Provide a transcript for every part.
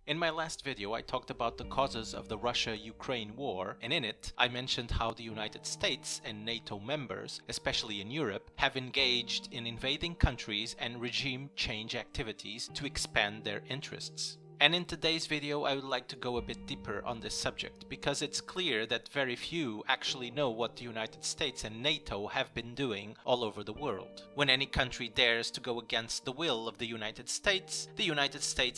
In my last video, I talked about the causes of the Russia-Ukraine war, and in it, I mentioned how the United States and NATO members, especially in Europe, have engaged in invading countries and regime change activities to expand their interests. And in today's video, I would like to go a bit deeper on this subject, because it's clear that very few actually know what the United States and NATO have been doing all over the world. When any country dares to go against the will of the United States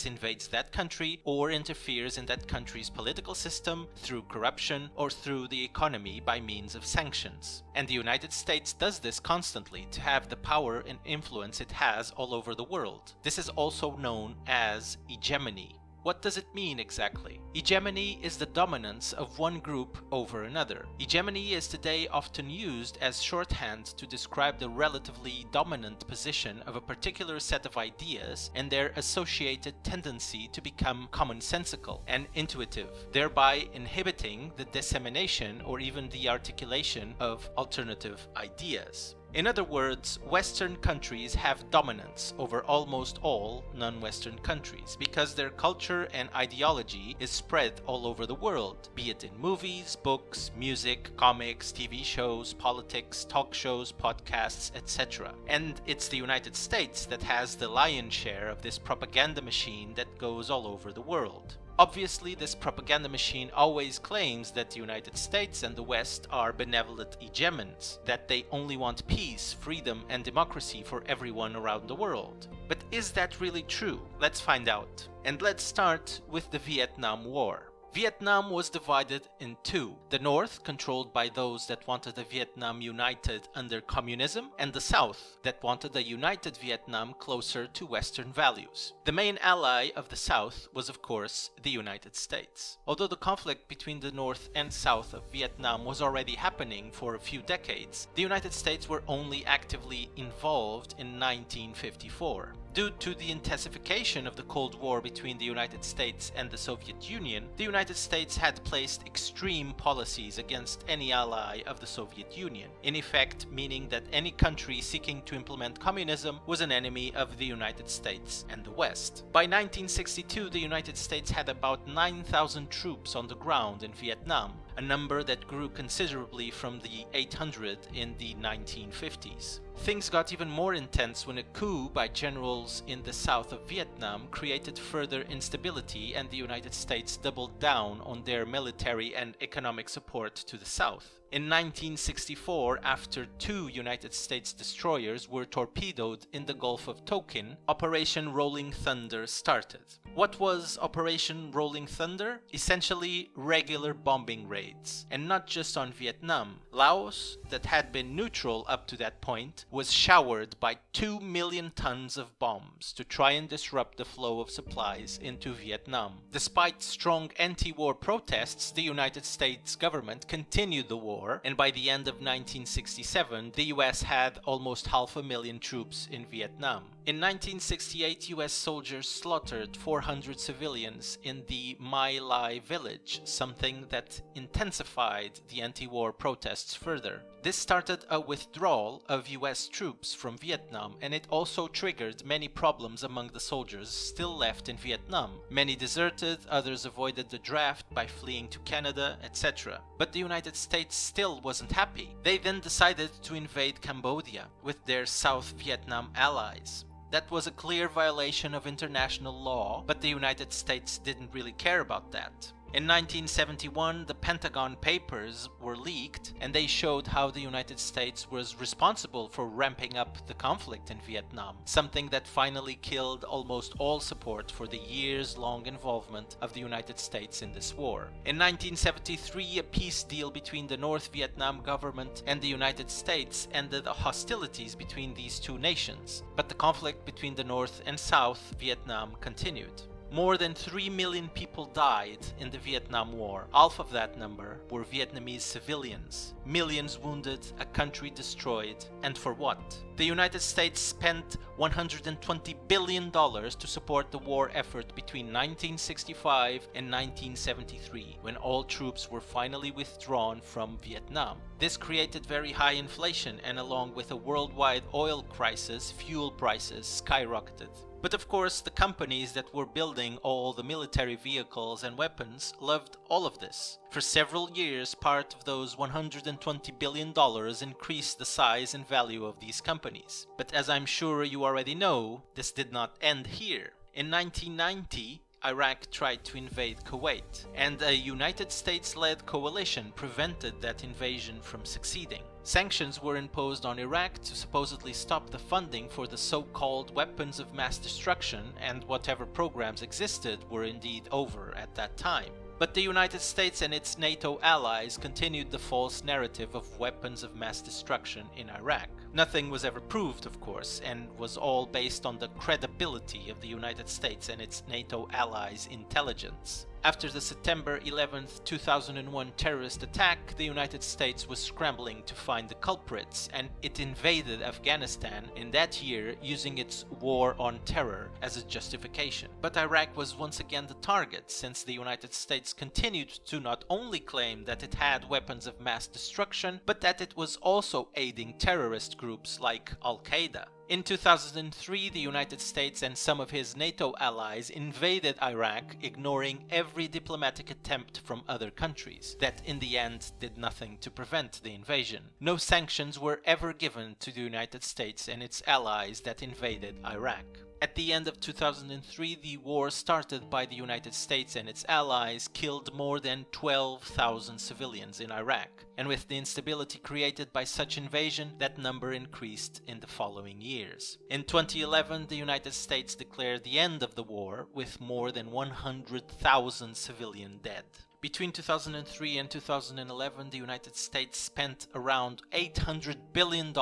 invades that country or interferes in that country's political system through corruption or through the economy by means of sanctions. And the United States does this constantly to have the power and influence it has all over the world. This is also known as hegemony. What does it mean exactly? Hegemony is the dominance of one group over another. Hegemony is today often used as shorthand to describe the relatively dominant position of a particular set of ideas and their associated tendency to become commonsensical and intuitive, thereby inhibiting the dissemination or even the articulation of alternative ideas. In other words, Western countries have dominance over almost all non-Western countries because their culture and ideology is spread all over the world, be it in movies, books, music, comics, TV shows, politics, talk shows, podcasts, etc. And it's the United States that has the lion's share of this propaganda machine that goes all over the world. Obviously, this propaganda machine always claims that the United States and the West are benevolent hegemons, that they only want peace, freedom, and democracy for everyone around the world. But is that really true? Let's find out. And let's start with the Vietnam War. Vietnam was divided in two, the North, controlled by those that wanted a Vietnam united under communism, and the South, that wanted a united Vietnam closer to Western values. The main ally of the South was, of course, the United States. Although the conflict between the North and South of Vietnam was already happening for a few decades, the United States were only actively involved in 1954. Due to the intensification of the Cold War between the United States and the Soviet Union, the United States had placed extreme policies against any ally of the Soviet Union, in effect meaning that any country seeking to implement communism was an enemy of the United States and the West. By 1962, the United States had about 9,000 troops on the ground in Vietnam, a number that grew considerably from the 800 in the 1950s. Things got even more intense when a coup by generals in the south of Vietnam created further instability, and the United States doubled down on their military and economic support to the south. In 1964, after two United States destroyers were torpedoed in the Gulf of Tonkin, Operation Rolling Thunder started. What was Operation Rolling Thunder? Essentially regular bombing raids, and not just on Vietnam. Laos, that had been neutral up to that point, was showered by 2 million tons of bombs to try and disrupt the flow of supplies into Vietnam. Despite strong anti-war protests, the United States government continued the war, and by the end of 1967, the US had almost 500,000 troops in Vietnam. In 1968, US soldiers slaughtered 400 civilians in the My Lai village, something that intensified the anti-war protests further. This started a withdrawal of US troops from Vietnam, and it also triggered many problems among the soldiers still left in Vietnam. Many deserted, others avoided the draft by fleeing to Canada, etc. But the United States still wasn't happy. They then decided to invade Cambodia with their South Vietnam allies. That was a clear violation of international law, but the United States didn't really care about that. In 1971, the Pentagon Papers were leaked, and they showed how the United States was responsible for ramping up the conflict in Vietnam, something that finally killed almost all support for the years-long involvement of the United States in this war. In 1973, a peace deal between the North Vietnam government and the United States ended the hostilities between these two nations, but the conflict between the North and South Vietnam continued. More than 3 million people died in the Vietnam War. Half of that number were Vietnamese civilians. Millions wounded, a country destroyed. And for what? The United States spent $120 billion to support the war effort between 1965 and 1973, when all troops were finally withdrawn from Vietnam. This created very high inflation, and along with a worldwide oil crisis, fuel prices skyrocketed. But of course, the companies that were building all the military vehicles and weapons loved all of this. For several years, part of those $120 billion increased the size and value of these companies. But as I'm sure you already know, this did not end here. In 1990, Iraq tried to invade Kuwait, and a United States-led coalition prevented that invasion from succeeding. Sanctions were imposed on Iraq to supposedly stop the funding for the so-called weapons of mass destruction, and whatever programs existed were indeed over at that time. But the United States and its NATO allies continued the false narrative of weapons of mass destruction in Iraq. Nothing was ever proved, of course, and was all based on the credibility of the United States and its NATO allies' intelligence. After the September 11, 2001 terrorist attack, the United States was scrambling to find the culprits, and it invaded Afghanistan in that year using its war on terror as a justification. But Iraq was once again the target, since the United States continued to not only claim that it had weapons of mass destruction, but that it was also aiding terrorist groups like Al-Qaeda. In 2003, the United States and some of his NATO allies invaded Iraq, ignoring every diplomatic attempt from other countries that in the end did nothing to prevent the invasion. No sanctions were ever given to the United States and its allies that invaded Iraq. At the end of 2003, the war started by the United States and its allies killed more than 12,000 civilians in Iraq, and with the instability created by such invasion, that number increased in the following years. In 2011, the United States declared the end of the war with more than 100,000 civilians dead. Between 2003 and 2011, the United States spent around $800 billion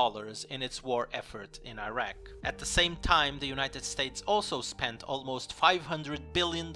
in its war effort in Iraq. At the same time, the United States also spent almost $500 billion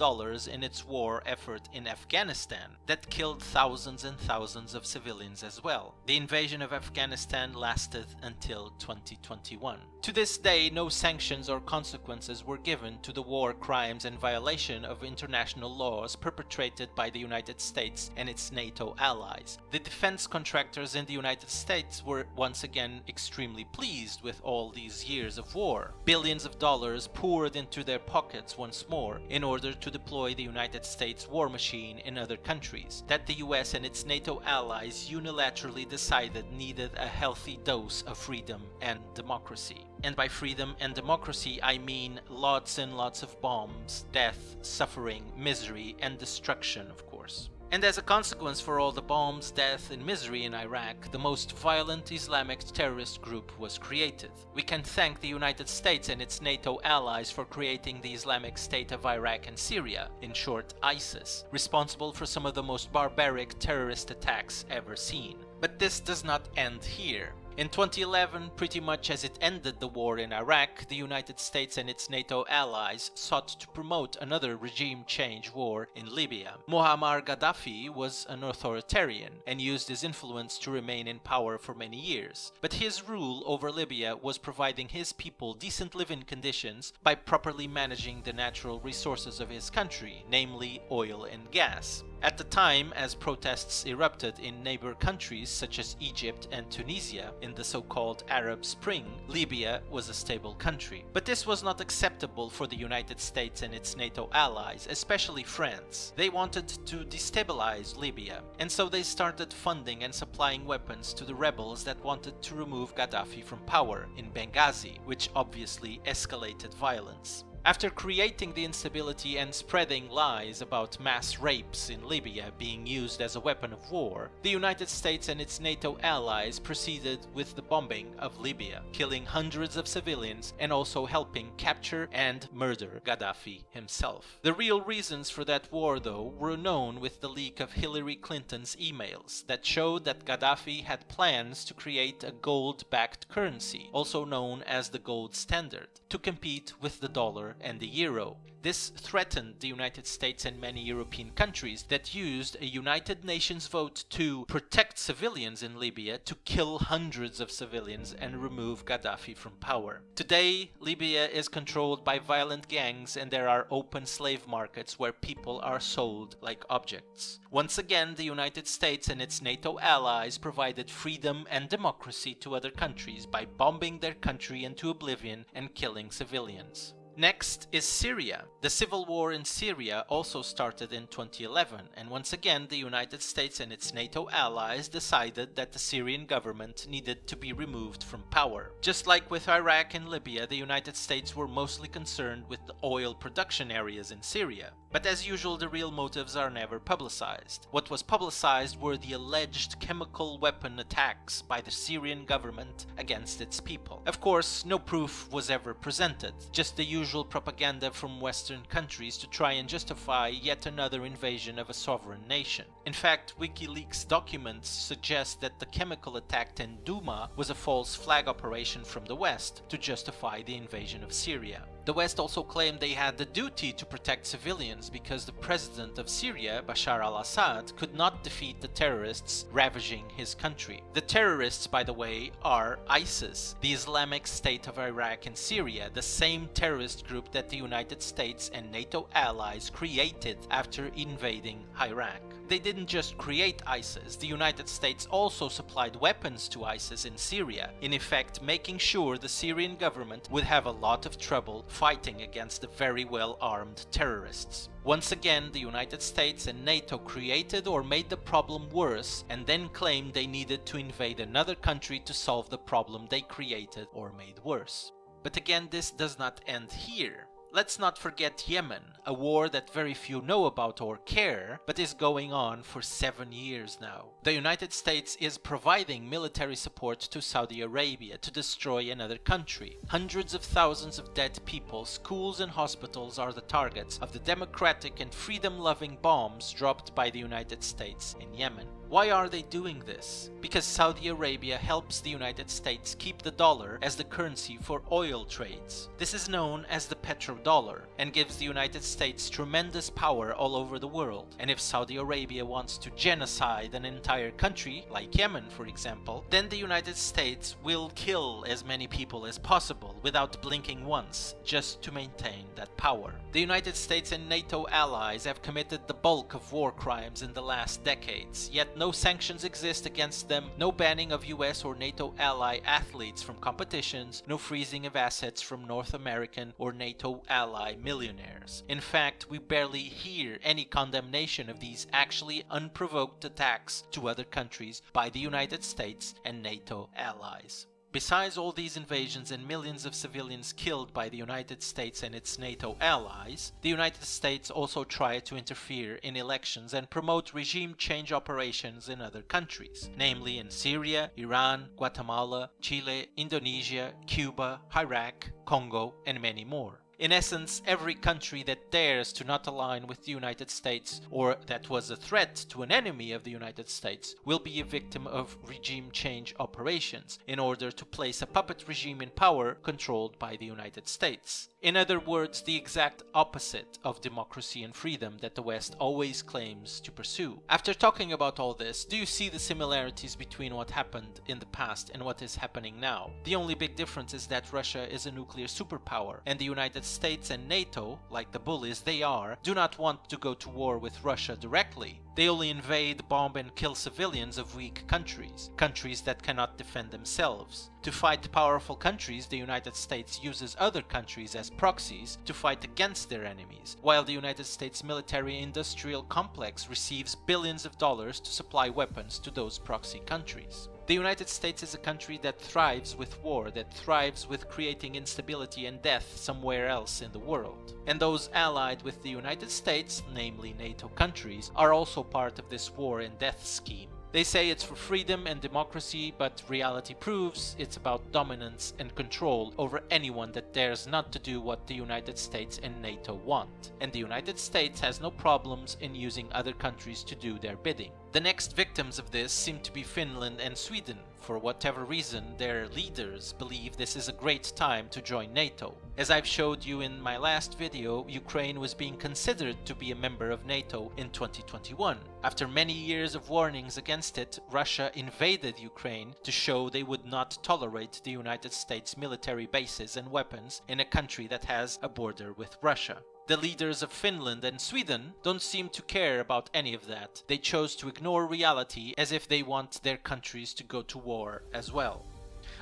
in its war effort in Afghanistan, that killed thousands and thousands of civilians as well. The invasion of Afghanistan lasted until 2021. To this day, no sanctions or consequences were given to the war crimes and violation of international laws perpetrated by the United States and its NATO allies. The defense contractors in the United States were once again extremely pleased with all these years of war. Billions of dollars poured into their pockets once more in order to deploy the United States war machine in other countries that the US and its NATO allies unilaterally decided needed a healthy dose of freedom and democracy. And by freedom and democracy, I mean lots and lots of bombs, death, suffering, misery, and destruction, of course. And as a consequence for all the bombs, death, and misery in Iraq, the most violent Islamic terrorist group was created. We can thank the United States and its NATO allies for creating the Islamic State of Iraq and Syria, in short ISIS, responsible for some of the most barbaric terrorist attacks ever seen. But this does not end here. In 2011, pretty much as it ended the war in Iraq, the United States and its NATO allies sought to promote another regime change war in Libya. Muammar Gaddafi was an authoritarian and used his influence to remain in power for many years. But his rule over Libya was providing his people decent living conditions by properly managing the natural resources of his country, namely oil and gas. At the time, as protests erupted in neighbor countries such as Egypt and Tunisia in the so-called Arab Spring, Libya was a stable country. But this was not acceptable for the United States and its NATO allies, especially France. They wanted to destabilize Libya, and so they started funding and supplying weapons to the rebels that wanted to remove Gaddafi from power in Benghazi, which obviously escalated violence. After creating the instability and spreading lies about mass rapes in Libya being used as a weapon of war, the United States and its NATO allies proceeded with the bombing of Libya, killing hundreds of civilians and also helping capture and murder Gaddafi himself. The real reasons for that war, though, were known with the leak of Hillary Clinton's emails that showed that Gaddafi had plans to create a gold-backed currency, also known as the gold standard, to compete with the dollar and the euro. This threatened the United States and many European countries that used a United Nations vote to protect civilians in Libya to kill hundreds of civilians and remove Gaddafi from power. Today, Libya is controlled by violent gangs and there are open slave markets where people are sold like objects. Once again, the United States and its NATO allies provided freedom and democracy to other countries by bombing their country into oblivion and killing civilians. Next is Syria. The civil war in Syria also started in 2011, and once again the United States and its NATO allies decided that the Syrian government needed to be removed from power. Just like with Iraq and Libya, the United States were mostly concerned with the oil production areas in Syria. But as usual, the real motives are never publicized. What was publicized were the alleged chemical weapon attacks by the Syrian government against its people. Of course, no proof was ever presented, just the usual propaganda from Western countries to try and justify yet another invasion of a sovereign nation. In fact, WikiLeaks documents suggest that the chemical attack in Douma was a false flag operation from the West to justify the invasion of Syria. The West also claimed they had the duty to protect civilians because the president of Syria, Bashar al-Assad, could not defeat the terrorists ravaging his country. The terrorists, by the way, are ISIS, the Islamic State of Iraq and Syria, the same terrorist group that the United States and NATO allies created after invading Iraq. They didn't just create ISIS, the United States also supplied weapons to ISIS in Syria, in effect making sure the Syrian government would have a lot of trouble fighting against the very well-armed terrorists. Once again, the United States and NATO created or made the problem worse and then claimed they needed to invade another country to solve the problem they created or made worse. But again, this does not end here. Let's not forget Yemen, a war that very few know about or care, but is going on for 7 years now. The United States is providing military support to Saudi Arabia to destroy another country. Hundreds of thousands of dead people, schools and hospitals are the targets of the democratic and freedom-loving bombs dropped by the United States in Yemen. Why are they doing this? Because Saudi Arabia helps the United States keep the dollar as the currency for oil trades. This is known as the petrodollar and gives the United States tremendous power all over the world. And if Saudi Arabia wants to genocide an entire country, like Yemen for example, then the United States will kill as many people as possible without blinking once, just to maintain that power. The United States and NATO allies have committed the bulk of war crimes in the last decades, yet no sanctions exist against them, no banning of US or NATO ally athletes from competitions, no freezing of assets from North American or NATO ally millionaires. In fact, we barely hear any condemnation of these actually unprovoked attacks to other countries by the United States and NATO allies. Besides all these invasions and millions of civilians killed by the United States and its NATO allies, the United States also tried to interfere in elections and promote regime change operations in other countries, namely in Syria, Iran, Guatemala, Chile, Indonesia, Cuba, Iraq, Congo, and many more. In essence, every country that dares to not align with the United States or that was a threat to an enemy of the United States will be a victim of regime change operations in order to place a puppet regime in power controlled by the United States. In other words, the exact opposite of democracy and freedom that the West always claims to pursue. After talking about all this, do you see the similarities between what happened in the past and what is happening now? The only big difference is that Russia is a nuclear superpower, and the United States and NATO, like the bullies they are, do not want to go to war with Russia directly. They only invade, bomb and kill civilians of weak countries, countries that cannot defend themselves. To fight powerful countries, the United States uses other countries as proxies to fight against their enemies, while the United States military-industrial complex receives billions of dollars to supply weapons to those proxy countries. The United States is a country that thrives with war, that thrives with creating instability and death somewhere else in the world. And those allied with the United States, namely NATO countries, are also part of this war and death scheme. They say it's for freedom and democracy, but reality proves it's about dominance and control over anyone that dares not to do what the United States and NATO want. And the United States has no problems in using other countries to do their bidding. The next victims of this seem to be Finland and Sweden. For whatever reason, their leaders believe this is a great time to join NATO. As I've showed you in my last video, Ukraine was being considered to be a member of NATO in 2021. After many years of warnings against it, Russia invaded Ukraine to show they would not tolerate the United States military bases and weapons in a country that has a border with Russia. The leaders of Finland and Sweden don't seem to care about any of that. They chose to ignore reality as if they want their countries to go to war as well.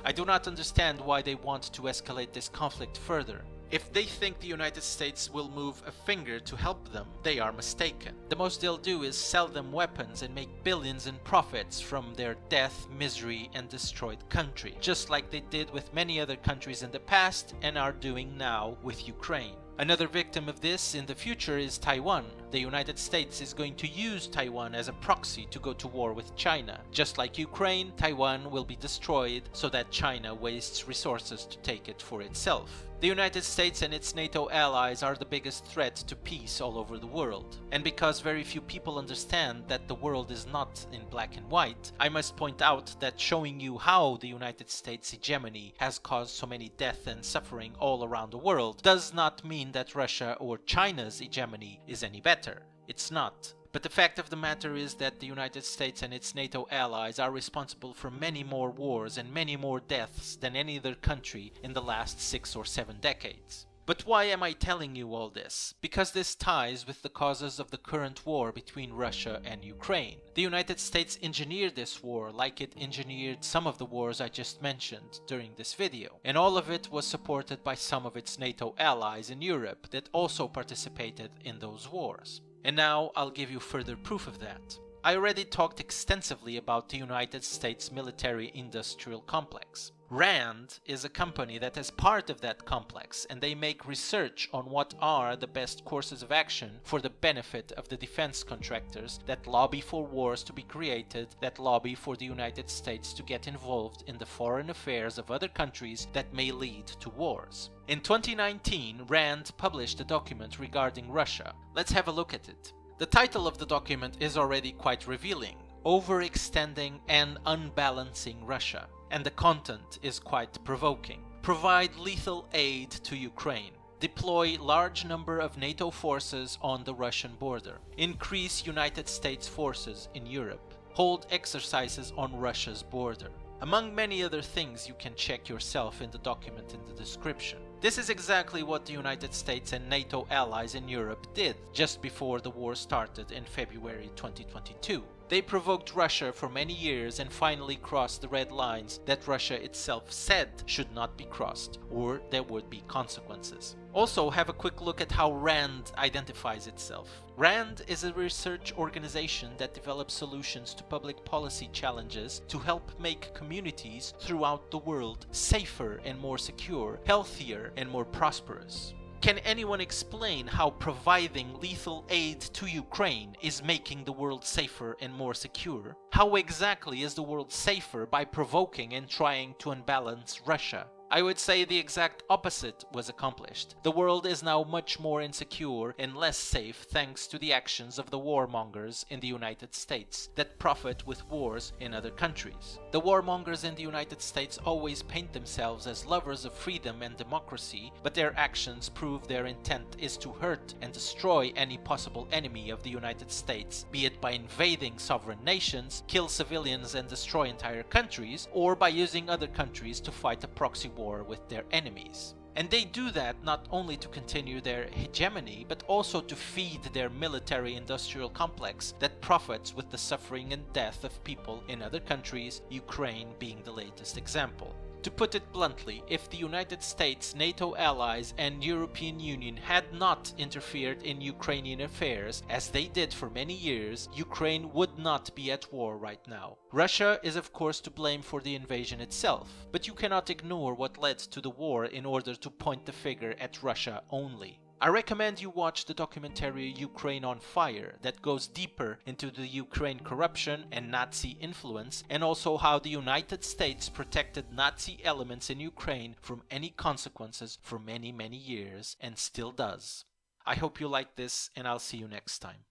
I do not understand why they want to escalate this conflict further. If they think the United States will move a finger to help them, they are mistaken. The most they'll do is sell them weapons and make billions in profits from their death, misery, and destroyed country, just like they did with many other countries in the past and are doing now with Ukraine. Another victim of this in the future is Taiwan. The United States is going to use Taiwan as a proxy to go to war with China. Just like Ukraine, Taiwan will be destroyed so that China wastes resources to take it for itself. The United States and its NATO allies are the biggest threat to peace all over the world. And because very few people understand that the world is not in black and white, I must point out that showing you how the United States hegemony has caused so many death and suffering all around the world does not mean that Russia or China's hegemony is any better. It's not. But the fact of the matter is that the United States and its NATO allies are responsible for many more wars and many more deaths than any other country in the last 6 or 7 decades. But why am I telling you all this? Because this ties with the causes of the current war between Russia and Ukraine. The United States engineered this war like it engineered some of the wars I just mentioned during this video. And all of it was supported by some of its NATO allies in Europe that also participated in those wars. And now I'll give you further proof of that. I already talked extensively about the United States military-industrial complex. RAND is a company that is part of that complex, and they make research on what are the best courses of action for the benefit of the defense contractors that lobby for wars to be created, that lobby for the United States to get involved in the foreign affairs of other countries that may lead to wars. In 2019, RAND published a document regarding Russia. Let's have a look at it. The title of the document is already quite revealing: Overextending and Unbalancing Russia. And the content is quite provoking. Provide lethal aid to Ukraine. Deploy large number of NATO forces on the Russian border. Increase United States forces in Europe. Hold exercises on Russia's border. Among many other things you can check yourself in the document in the description. This is exactly what the United States and NATO allies in Europe did just before the war started in February 2022. They provoked Russia for many years and finally crossed the red lines that Russia itself said should not be crossed, or there would be consequences. Also, have a quick look at how RAND identifies itself. RAND is a research organization that develops solutions to public policy challenges to help make communities throughout the world safer and more secure, healthier and more prosperous. Can anyone explain how providing lethal aid to Ukraine is making the world safer and more secure? How exactly is the world safer by provoking and trying to unbalance Russia? I would say the exact opposite was accomplished. The world is now much more insecure and less safe thanks to the actions of the warmongers in the United States that profit with wars in other countries. The warmongers in the United States always paint themselves as lovers of freedom and democracy, but their actions prove their intent is to hurt and destroy any possible enemy of the United States, be it by invading sovereign nations, kill civilians and destroy entire countries, or by using other countries to fight a proxy war with their enemies. And they do that not only to continue their hegemony, but also to feed their military-industrial complex that profits with the suffering and death of people in other countries, Ukraine being the latest example. To put it bluntly, if the United States, NATO allies and European Union had not interfered in Ukrainian affairs, as they did for many years, Ukraine would not be at war right now. Russia is of course to blame for the invasion itself, but you cannot ignore what led to the war in order to point the finger at Russia only. I recommend you watch the documentary Ukraine on Fire that goes deeper into the Ukraine corruption and Nazi influence, and also how the United States protected Nazi elements in Ukraine from any consequences for many years and still does. I hope you like this, and I'll see you next time.